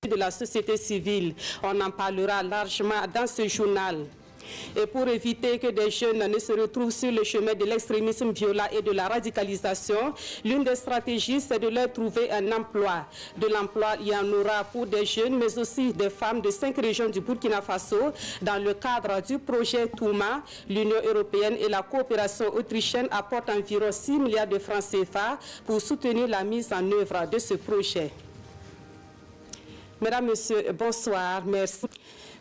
de la société civile. On en parlera largement dans ce journal. Et pour éviter que des jeunes ne se retrouvent sur le chemin de l'extrémisme violent et de la radicalisation, l'une des stratégies, c'est de leur trouver un emploi. De l'emploi, il y en aura pour des jeunes, mais aussi des femmes de 5 régions du Burkina Faso. Dans le cadre du projet Touma, l'Union européenne et la coopération autrichienne apportent environ 6 milliards de francs CFA pour soutenir la mise en œuvre de ce projet. Mesdames, Messieurs, bonsoir. Merci.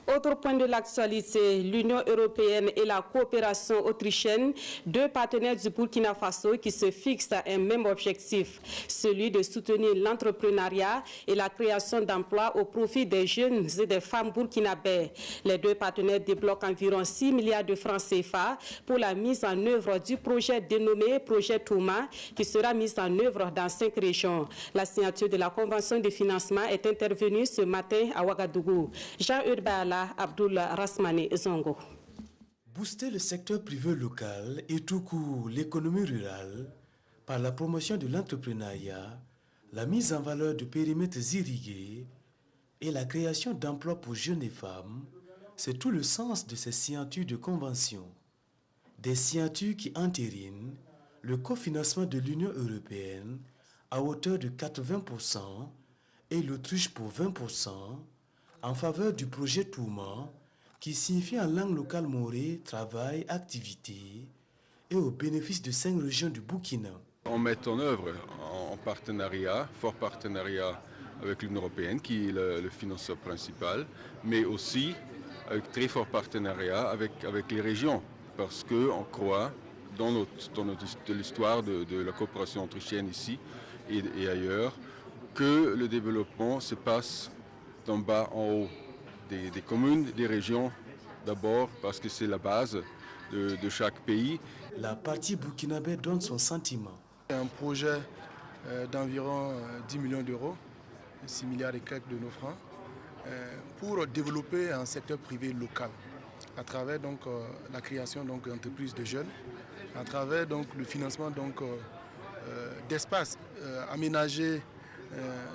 Autre point de l'actualité, l'Union européenne et la coopération autrichienne, deux partenaires du Burkina Faso qui se fixent un même objectif, celui de soutenir l'entrepreneuriat et la création d'emplois au profit des jeunes et des femmes burkinabés. Les deux partenaires débloquent environ 6 milliards de francs CFA pour la mise en œuvre du projet dénommé Projet Touma, qui sera mis en œuvre dans 5 régions. La signature de la convention de financement est intervenue ce matin à Ouagadougou. Jean-Urbain Abdullah Rasmane Zongo. Booster le secteur privé local et tout court l'économie rurale par la promotion de l'entrepreneuriat, la mise en valeur de périmètres irrigués et la création d'emplois pour jeunes et femmes, c'est tout le sens de ces signatures de convention. Des signatures qui entérinent le cofinancement de l'Union européenne à hauteur de 80% et l'Autriche pour 20%, en faveur du projet Touma, qui signifie en langue locale morée, travail, activité, et au bénéfice de 5 régions du Burkina. On met en œuvre en partenariat, fort partenariat avec l'Union européenne, qui est le financeur principal, mais aussi avec très fort partenariat avec les régions, parce qu'on croit dans l'histoire de la coopération autrichienne ici et ailleurs, que le développement se passe d'en bas en haut, des communes, des régions d'abord, parce que c'est la base de chaque pays. La partie burkinabé donne son sentiment. Un projet d'environ 10 millions d'euros, 6 milliards et quelques de nos francs, pour développer un secteur privé local, à travers donc, la création d'entreprises de jeunes, à travers donc, le financement d'espaces aménagés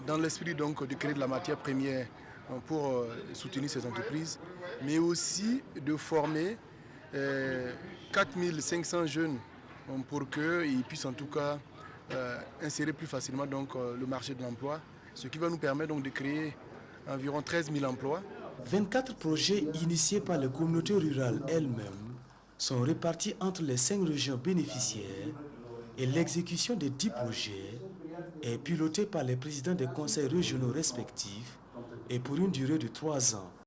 dans l'esprit donc de créer de la matière première pour soutenir ces entreprises, mais aussi de former 4500 jeunes pour qu'ils puissent en tout cas insérer plus facilement donc, le marché de l'emploi, ce qui va nous permettre donc, de créer environ 13 000 emplois. 24 projets initiés par les communautés rurales elles-mêmes sont répartis entre les 5 régions bénéficiaires et l'exécution des 10 projets est pilotée par les présidents des conseils régionaux respectifs et pour une durée de 3 ans.